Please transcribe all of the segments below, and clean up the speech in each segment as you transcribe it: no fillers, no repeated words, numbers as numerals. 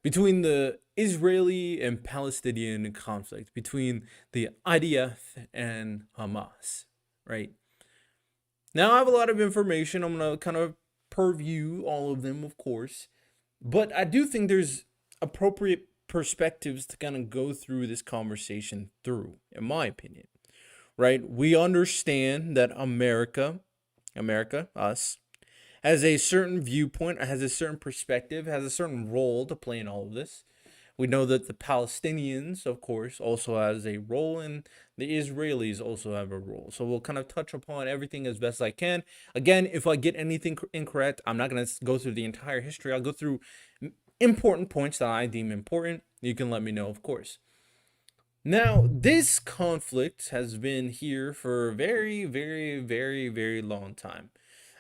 between the Israeli and Palestinian conflict, between the IDF and Hamas, right? Now, I have a lot of information. I'm going to kind of purview all of them, of course, but I do think there's appropriate perspectives to kind of go through this conversation through, in my opinion, right? We understand that America, us, has a certain viewpoint, has a certain perspective, has a certain role to play in all of this. We know that the Palestinians, of course, also has a role, and the Israelis also have a role. So we'll kind of touch upon everything as best I can. Again, if I get anything incorrect, I'm not going to go through the entire history. I'll go through important points that I deem important. You can let me know, of course. Now, this conflict has been here for a very, very, very, very long time.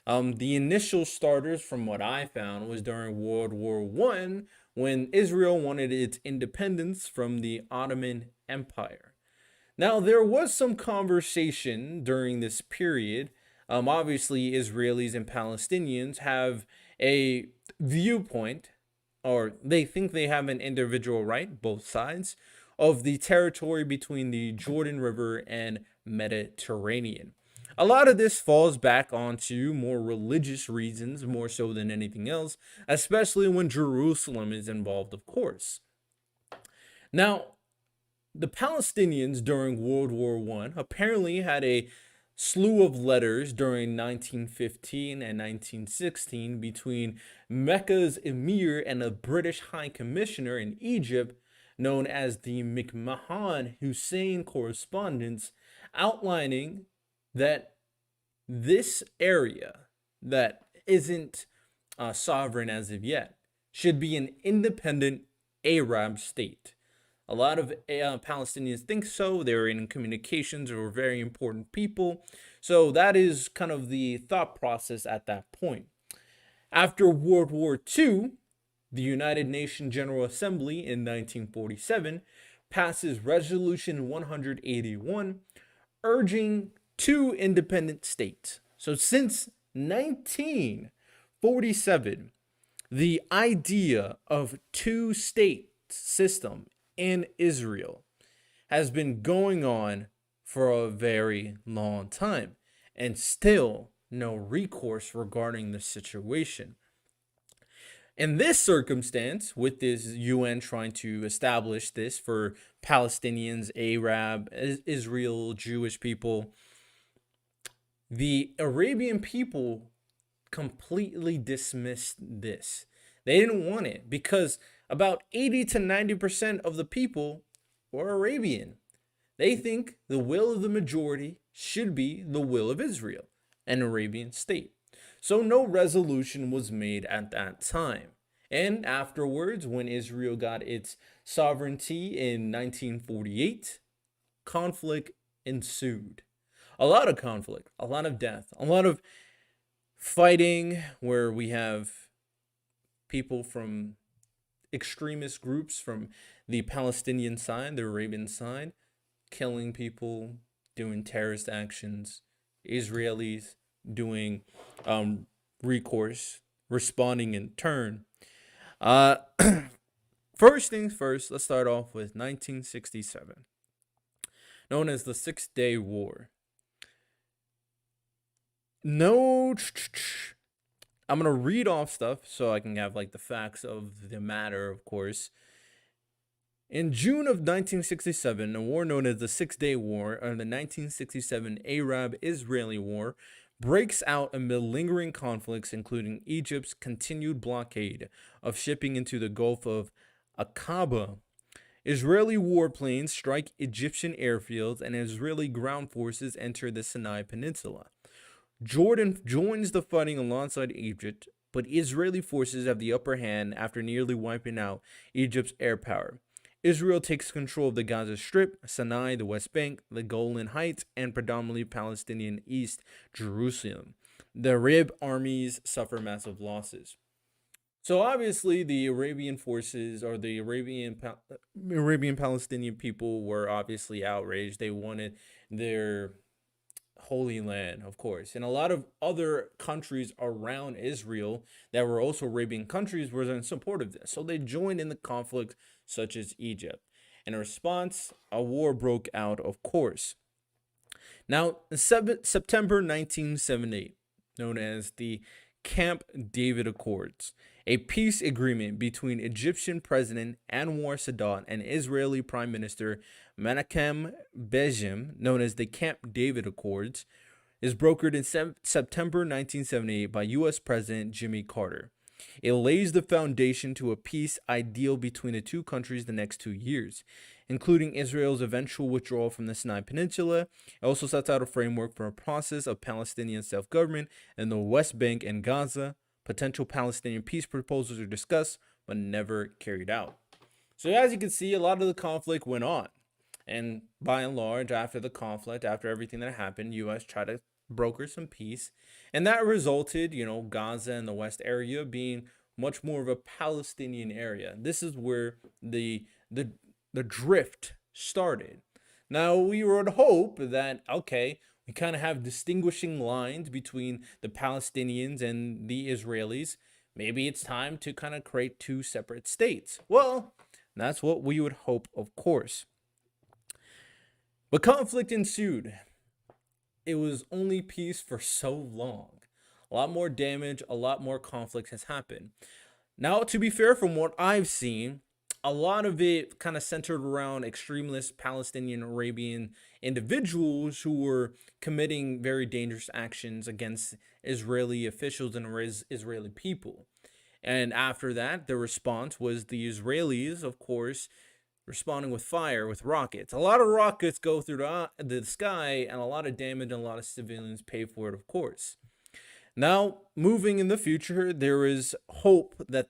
The initial starters, from what I found, was during World War One, when Israel wanted its independence from the Ottoman Empire. Now, there was some conversation during this period. Obviously, Israelis and Palestinians have a viewpoint, or they think they have an individual right, both sides, of the territory between the Jordan River and Mediterranean. A lot of this falls back onto more religious reasons, more so than anything else, especially when Jerusalem is involved, of course. Now, the Palestinians during World War One apparently had a slew of letters during 1915 and 1916 between Mecca's emir and a British high commissioner in Egypt known as the McMahon Hussein correspondence, outlining that this area that isn't sovereign as of yet should be an independent Arab state. A lot of Palestinians think so. They're in communications or very important people. So that is kind of the thought process at that point. After World War II, the United Nations General Assembly in 1947 passes Resolution 181, urging two independent states. So since 1947, the idea of two-state system in Israel has been going on for a very long time, and still no recourse regarding the situation. In this circumstance, with this UN trying to establish this for Palestinians, Arab, Israel, Jewish people, the Arabian people completely dismissed this. They didn't want it because about 80 to 90% of the people were Arabian. They think the will of the majority should be the will of Israel, an Arabian state. So no resolution was made at that time. And afterwards, when Israel got its sovereignty in 1948, conflict ensued. A lot of conflict, a lot of death, a lot of fighting where we have people from extremist groups from the Palestinian side, the Arabian side, killing people, doing terrorist actions, Israelis doing recourse, responding in turn. Uh, First things first, let's start off with 1967, known as the Six-Day War. No, I'm gonna read off stuff so I can have like the facts of the matter, of course. In June of 1967, a war known as the Six-Day War, or the 1967 Arab-Israeli War, breaks out amid lingering conflicts, including Egypt's continued blockade of shipping into the Gulf of Aqaba. Israeli warplanes strike Egyptian airfields, and Israeli ground forces enter the Sinai Peninsula. Jordan joins the fighting alongside Egypt, but Israeli forces have the upper hand after nearly wiping out Egypt's air power. Israel takes control of the Gaza Strip, Sinai, the West Bank, the Golan Heights, and predominantly Palestinian East Jerusalem. The Arab armies suffer massive losses. So obviously, the Arabian forces or the Arabian Palestinian people were obviously outraged. They wanted their Holy Land, of course. And a lot of other countries around Israel that were also Arabian countries were in support of this. So they joined in the conflict, such as Egypt. In response, a war broke out, of course. Now, in September 1978, known as the Camp David Accords, a peace agreement between Egyptian President Anwar Sadat and Israeli Prime Minister Menachem Begin, known as the Camp David Accords, is brokered in September 1978 by U.S. President Jimmy Carter. It lays the foundation to a peace ideal between the two countries the next 2 years, including Israel's eventual withdrawal from the Sinai Peninsula. It also sets out a framework for a process of Palestinian self-government in the West Bank and Gaza. Potential Palestinian peace proposals are discussed, but never carried out. So as you can see, a lot of the conflict went on. And by and large, after the conflict, after everything that happened, U.S. tried to broker some peace. And that resulted, Gaza and the West area being much more of a Palestinian area. This is where the drift started. Now, we would hope that, okay, we kind of have distinguishing lines between the Palestinians and the Israelis. Maybe it's time to kind of create two separate states. Well, that's what we would hope, of course. But conflict ensued. It was only peace for so long. A lot more damage, a lot more conflict has happened. Now, to be fair, from what I've seen, a lot of it kind of centered around extremist Palestinian Arabian individuals who were committing very dangerous actions against Israeli officials and Israeli people. And after that, the response was the Israelis, of course, responding with fire, with rockets. A lot of rockets go through the sky, and a lot of damage, and a lot of civilians pay for it, of course. Now, moving in the future, there is hope that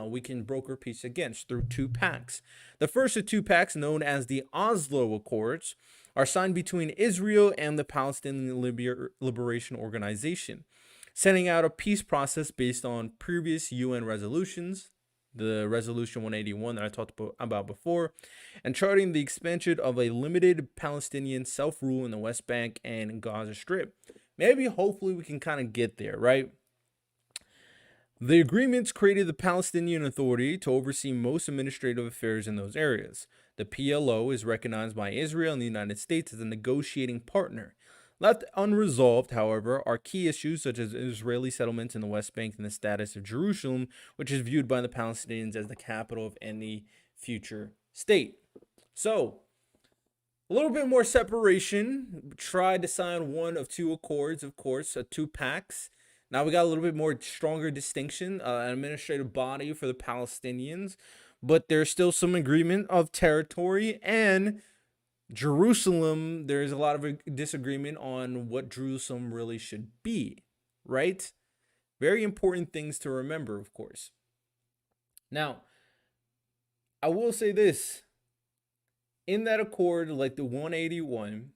we can broker peace against through two pacts. The first of two pacts, known as the Oslo Accords, are signed between Israel and the Palestinian Liberation Organization, setting out a peace process based on previous UN resolutions, the Resolution 181 that I talked about before, and charting the expansion of a limited Palestinian self-rule in the West Bank and Gaza Strip. Maybe, hopefully, we can kind of get there, right? The agreements created the Palestinian Authority to oversee most administrative affairs in those areas. The PLO is recognized by Israel and the United States as a negotiating partner. Left unresolved, however, are key issues such as Israeli settlements in the West Bank and the status of Jerusalem, which is viewed by the Palestinians as the capital of any future state. So, a little bit more separation. Tried to sign one of two accords, of course, two pacts. Now we got a little bit more stronger distinction, an administrative body for the Palestinians, but there's still some agreement of territory, and Jerusalem, there's a lot of disagreement on what Jerusalem really should be, right? Very important things to remember, of course. Now, I will say this. In that accord, like the 181,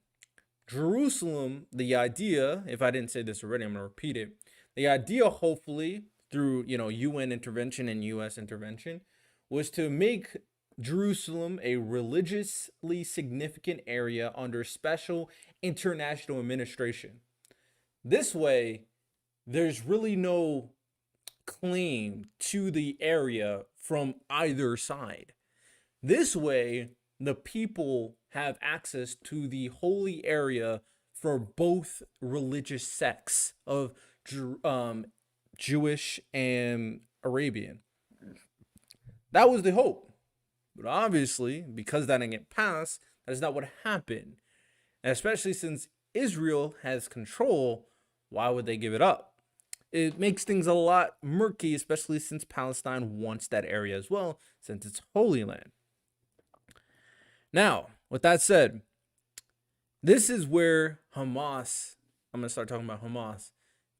Jerusalem, the idea, if I didn't say this already, I'm going to repeat it. The idea, hopefully, through, UN intervention and US intervention, was to make Jerusalem a religiously significant area under special international administration. This way, there's really no claim to the area from either side. This way, the people have access to the holy area for both religious sects of Jewish and Arabian. That was the hope. But obviously, because that didn't get passed, that is not what happened. And especially since Israel has control, why would they give it up? It makes things a lot murky, especially since Palestine wants that area as well, since it's Holy Land. Now, with that said, this is where Hamas, I'm going to start talking about Hamas,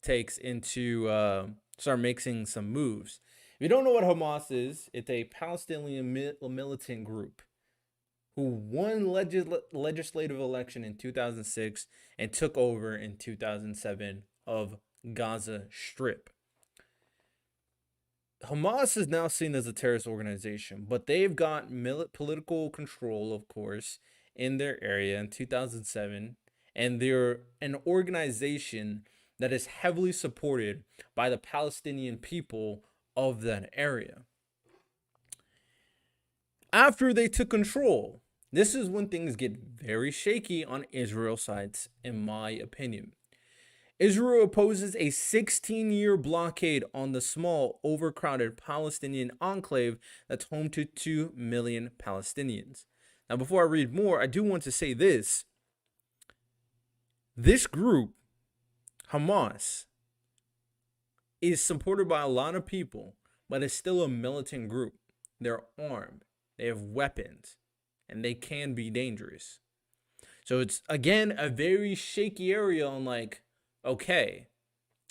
takes into, start making some moves. If you don't know what Hamas is, it's a Palestinian militant group who won legislative election in 2006 and took over in 2007 of Gaza Strip. Hamas is now seen as a terrorist organization, but they've got political control, of course, in their area in 2007 and they're an organization that is heavily supported by the Palestinian people of that area. After they took control, this is when things get very shaky on Israel's sides, in my opinion. Israel opposes a 16-year blockade on the small, overcrowded Palestinian enclave that's home to 2 million Palestinians. Now, before I read more, I do want to say this. This group, Hamas, is supported by a lot of people, but it's still a militant group. They're armed, they have weapons, and they can be dangerous. So it's, again, a very shaky area on like, okay,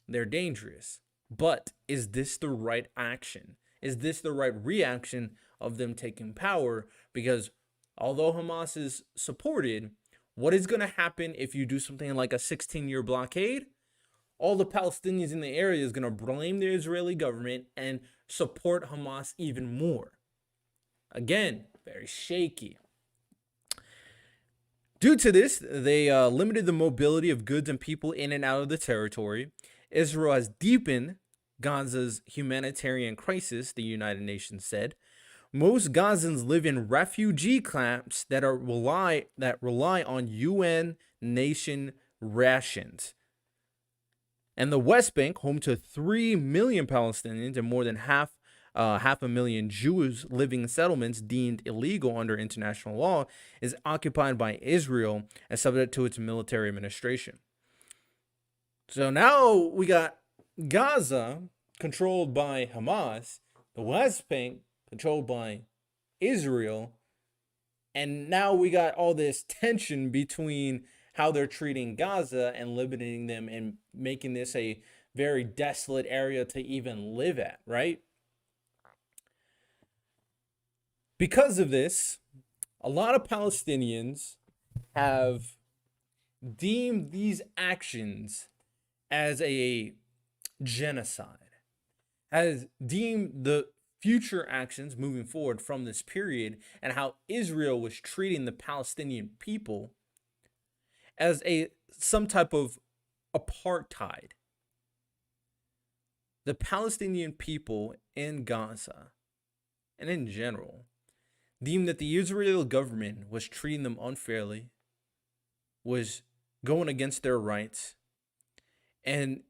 they're dangerous, but is this the right action? Is this the right reaction of them taking power? Because although Hamas is supported, what is going to happen if you do something like a 16-year blockade? All the Palestinians in the area is going to blame the Israeli government and support Hamas even more. Again, very shaky. Due to this, they limited the mobility of goods and people in and out of the territory. Israel has deepened Gaza's humanitarian crisis, the United Nations said. Most Gazans live in refugee camps that rely on UN nation rations. And the West Bank, home to 3 million Palestinians and more than half a million Jews living in settlements deemed illegal under international law, is occupied by Israel and subject to its military administration. So now we got Gaza controlled by Hamas, the West Bank controlled by Israel, and now we got all this tension between how they're treating Gaza and limiting them and making this a very desolate area to even live at, right? Because of this, a lot of Palestinians have deemed these actions as a genocide, has deemed the future actions moving forward from this period and how Israel was treating the Palestinian people as some type of apartheid. The Palestinian people in Gaza and in general deemed that the Israeli government was treating them unfairly, was going against their rights, and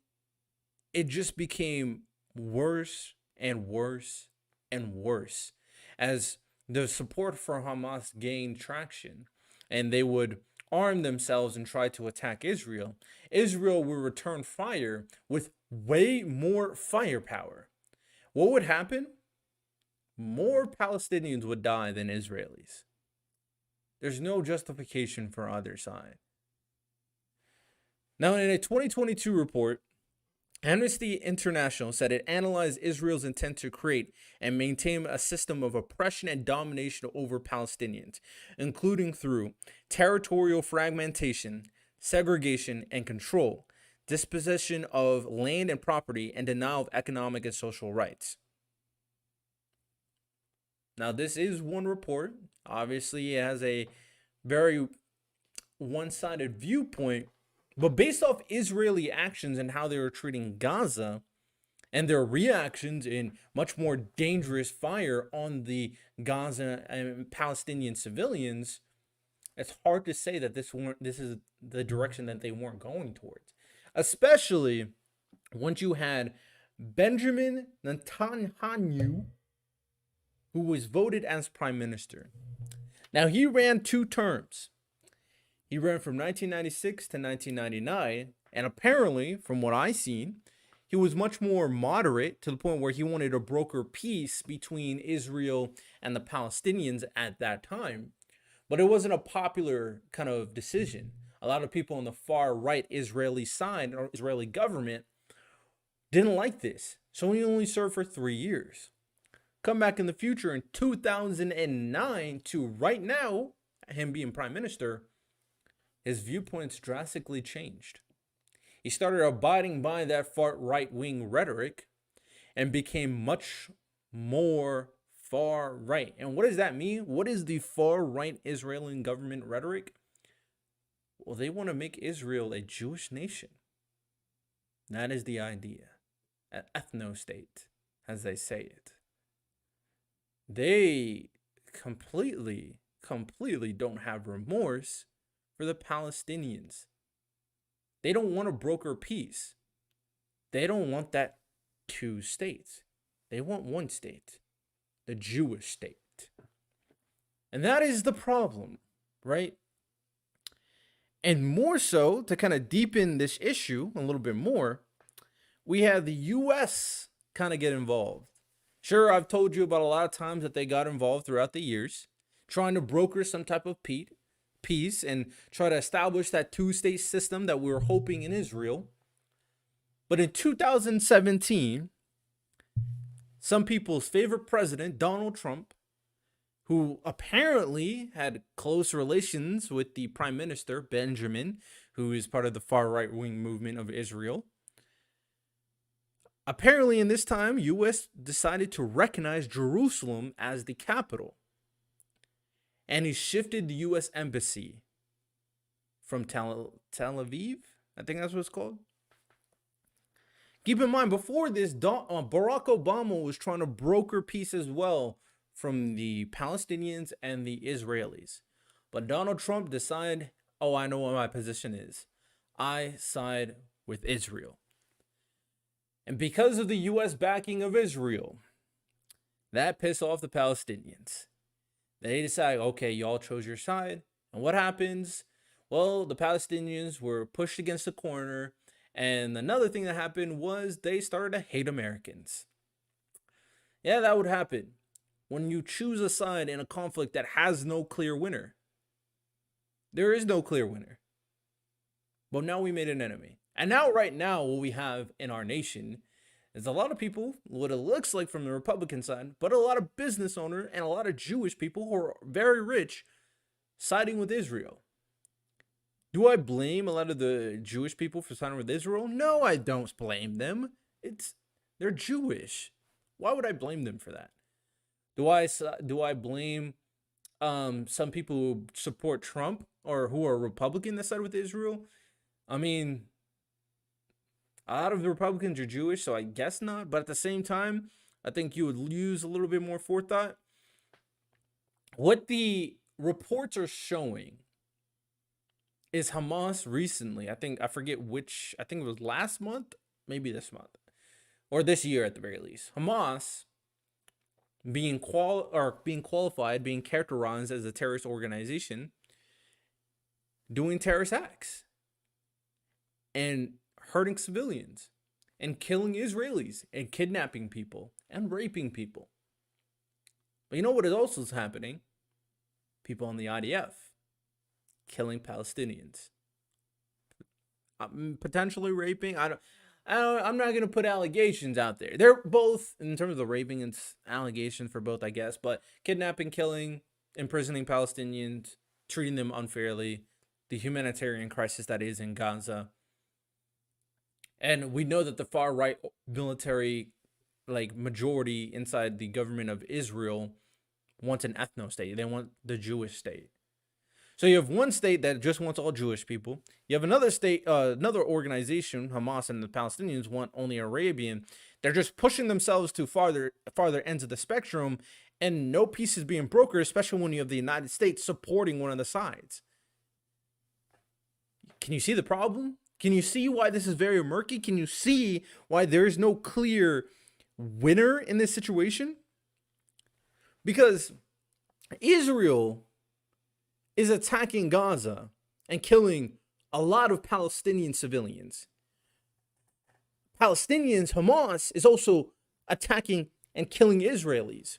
it just became worse and worse and worse as the support for Hamas gained traction and they would arm themselves and try to attack Israel. Israel would return fire with way more firepower. What would happen? More Palestinians would die than Israelis. There's no justification for either side. Now, in a 2022 report, Amnesty International said it analyzed Israel's intent to create and maintain a system of oppression and domination over Palestinians, including through territorial fragmentation, segregation and control, dispossession of land and property, and denial of economic and social rights. Now, this is one report. Obviously, it has a very one-sided viewpoint, but based off Israeli actions and how they were treating Gaza and their reactions in much more dangerous fire on the Gaza and Palestinian civilians, it's hard to say that this is the direction that they weren't going towards. Especially once you had Benjamin Netanyahu, who was voted as prime minister. Now, he ran 2 terms. He ran from 1996 to 1999, and apparently, from what I've seen, he was much more moderate to the point where he wanted to broker peace between Israel and the Palestinians at that time. But it wasn't a popular kind of decision. A lot of people on the far right Israeli side or Israeli government didn't like this. So he only served for 3 years. Come back in the future in 2009 to right now, him being prime minister, his viewpoints drastically changed. He started abiding by that far right-wing rhetoric and became much more far right. And what does that mean? What is the far right Israeli government rhetoric? Well, they want to make Israel a Jewish nation. That is the idea. An ethno-state, as they say it. They completely don't have remorse for the Palestinians. They don't want to broker peace. They don't want that two states. They want one state, the Jewish state. And that is the problem, right? And more so, to kind of deepen this issue a little bit more, we have the U.S. kind of get involved. Sure, I've told you about a lot of times that they got involved throughout the years, trying to broker some type of peace and try to establish that two-state system that we were hoping in Israel. But in 2017, some people's favorite president, Donald Trump, who apparently had close relations with the prime minister, Benjamin, who is part of the far right-wing movement of Israel. Apparently, in this time, U.S. decided to recognize Jerusalem as the capital. And he shifted the U.S. embassy from Tel Aviv, I think that's what it's called. Keep in mind, before this, Barack Obama was trying to broker peace as well from the Palestinians and the Israelis. But Donald Trump decided, oh, I know what my position is. I side with Israel. And because of the U.S. backing of Israel, that pissed off the Palestinians. They decide, okay, y'all chose your side. And what happens? Well, the Palestinians were pushed against the corner. And another thing that happened was they started to hate Americans. Yeah, that would happen when you choose a side in a conflict that has no clear winner. There is no clear winner. But now we made an enemy. And now, right now, what we have in our nation is a lot of people, what it looks like from the Republican side, but a lot of business owners and a lot of Jewish people who are very rich siding with Israel. Do I blame a lot of the Jewish people for siding with Israel? No, I don't blame them. They're Jewish. Why would I blame them for that? Do I blame some people who support Trump or who are Republican that side with Israel? I mean, a lot of the Republicans are Jewish, so I guess not. But at the same time, I think you would use a little bit more forethought. What the reports are showing is Hamas recently, I forget which, I think it was last month, maybe this month, or this year at the very least. Hamas being qualified, being characterized as a terrorist organization, doing terrorist acts and hurting civilians and killing Israelis and kidnapping people and raping people. But you know what is also happening? People on the IDF killing Palestinians, potentially raping. I'm not gonna put allegations out there. They're both, in terms of the raping and allegations for both, I guess, but kidnapping, killing, imprisoning Palestinians, treating them unfairly, the humanitarian crisis that is in Gaza. And we know that the far right military, majority inside the government of Israel wants an ethno-state. They want the Jewish state. So you have one state that just wants all Jewish people. You have another state, another organization, Hamas and the Palestinians want only Arabian. They're just pushing themselves to farther ends of the spectrum, and no peace is being brokered, especially when you have the United States supporting one of the sides. Can you see the problem? Can you see why this is very murky? Can you see why there is no clear winner in this situation? Because Israel is attacking Gaza and killing a lot of Palestinian civilians. Palestinians, Hamas, is also attacking and killing Israelis.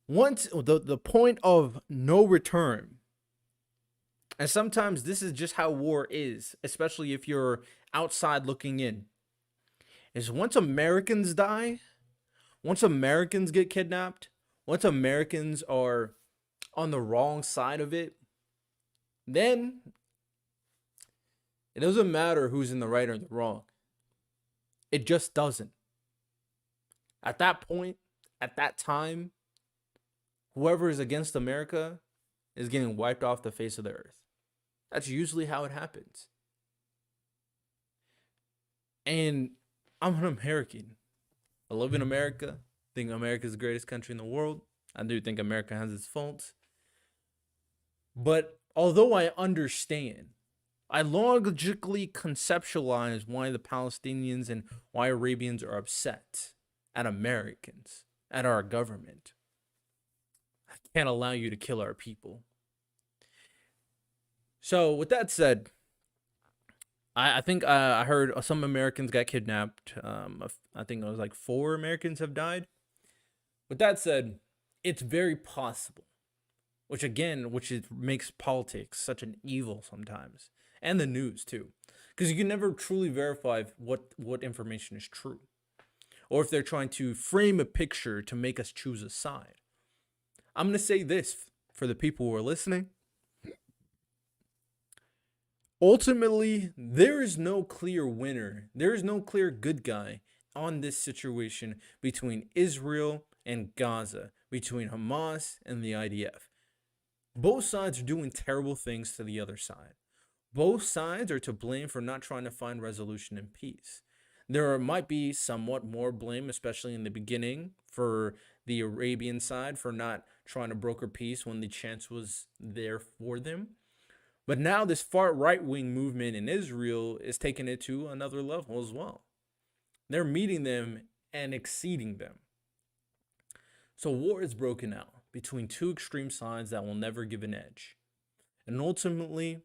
Once the point of no return. And sometimes this is just how war is, especially if you're outside looking in, is once Americans die, once Americans get kidnapped, once Americans are on the wrong side of it, then it doesn't matter who's in the right or the wrong. It just doesn't. At that point, at that time, whoever is against America is getting wiped off the face of the earth. That's usually how it happens. And I'm an American. I live in America. I think America is the greatest country in the world. I do think America has its faults. But although I understand, I logically conceptualize why the Palestinians and why Arabians are upset at Americans, at our government. I can't allow you to kill our people. So, with that said, I think I heard some Americans got kidnapped. I think it was like 4 Americans have died. With that said, it's very possible, which makes politics such an evil sometimes, and the news too, because you can never truly verify what information is true, or if they're trying to frame a picture to make us choose a side. I'm gonna say this for the people who are listening. Ultimately, there is no clear winner. There is no clear good guy on this situation between Israel and Gaza, between Hamas and the IDF. Both sides are doing terrible things to the other side. Both sides are to blame for not trying to find resolution and peace. There might be somewhat more blame, especially in the beginning, for the Arabian side for not trying to broker peace when the chance was there for them. But now this far right-wing movement in Israel is taking it to another level as well. They're meeting them and exceeding them. So war is broken out between 2 extreme sides that will never give an edge. And ultimately,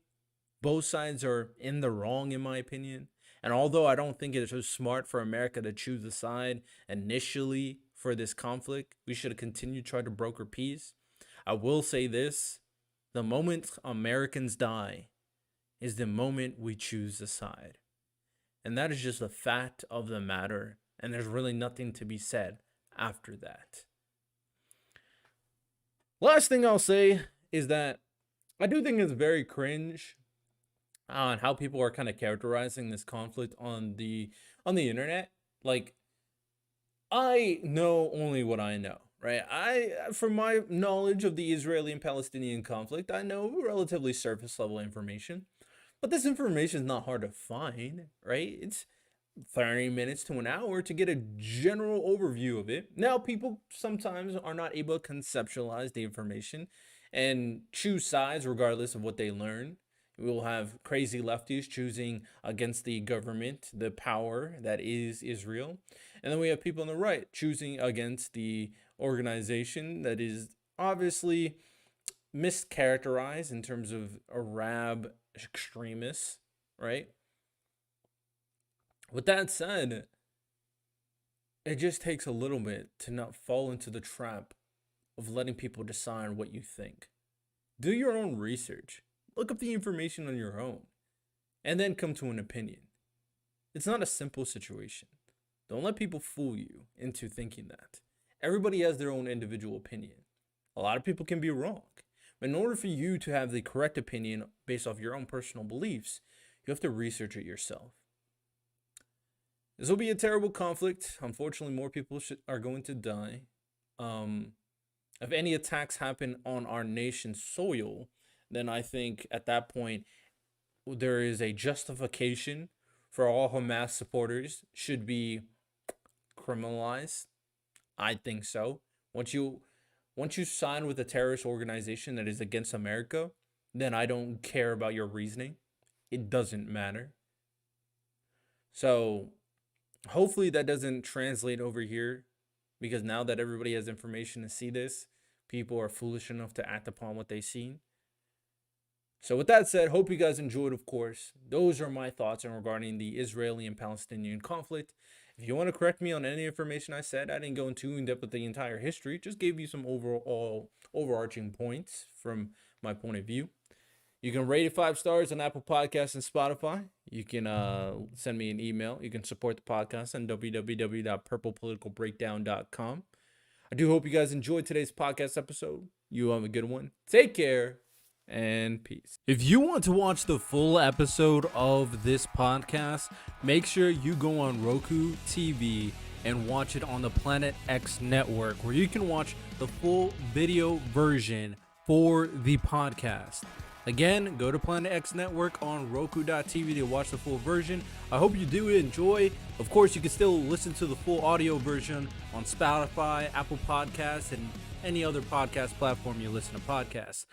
both sides are in the wrong, in my opinion. And although I don't think it's so smart for America to choose a side initially for this conflict, we should continue to try to broker peace. I will say this. The moment Americans die is the moment we choose a side. And that is just the fact of the matter. And there's really nothing to be said after that. Last thing I'll say is that I do think it's very cringe on how people are kind of characterizing this conflict on the internet. Like, I know only what I know. Right, from my knowledge of the Israeli and Palestinian conflict, I know relatively surface level information, but this information is not hard to find, right? It's 30 minutes to an hour to get a general overview of it. Now, people sometimes are not able to conceptualize the information and choose sides regardless of what they learn. We will have crazy lefties choosing against the government, the power that is Israel. And then we have people on the right choosing against the organization that is obviously mischaracterized in terms of Arab extremists, right? With that said, it just takes a little bit to not fall into the trap of letting people decide what you think. Do your own research. Look up the information on your own, and then come to an opinion. It's not a simple situation. Don't let people fool you into thinking that. Everybody has their own individual opinion. A lot of people can be wrong. But in order for you to have the correct opinion based off your own personal beliefs, you have to research it yourself. This will be a terrible conflict. Unfortunately, more people are going to die. If any attacks happen on our nation's soil, then I think at that point there is a justification for all Hamas supporters should be criminalized. I think so. Once you sign with a terrorist organization that is against America, then I don't care about your reasoning. It doesn't matter. So hopefully that doesn't translate over here, because now that everybody has information to see this, people are foolish enough to act upon what they see. So with that said, hope you guys enjoyed, of course. Those are my thoughts regarding the Israeli and Palestinian conflict. If you want to correct me on any information I said, I didn't go into in depth with the entire history. Just gave you some overarching points from my point of view. You can rate it 5 stars on Apple Podcasts and Spotify. You can send me an email. You can support the podcast on www.purplepoliticalbreakdown.com. I do hope you guys enjoyed today's podcast episode. You have a good one. Take care and peace. If you want to watch the full episode of this podcast, make sure you go on Roku TV and watch it on the Planet X network, where you can watch the full video version for the podcast. Again, go to Planet X Network on Roku.tv to watch the full version. I hope you do enjoy. Of course, you can still listen to the full audio version on Spotify, Apple Podcasts, and any other podcast platform you listen to podcasts.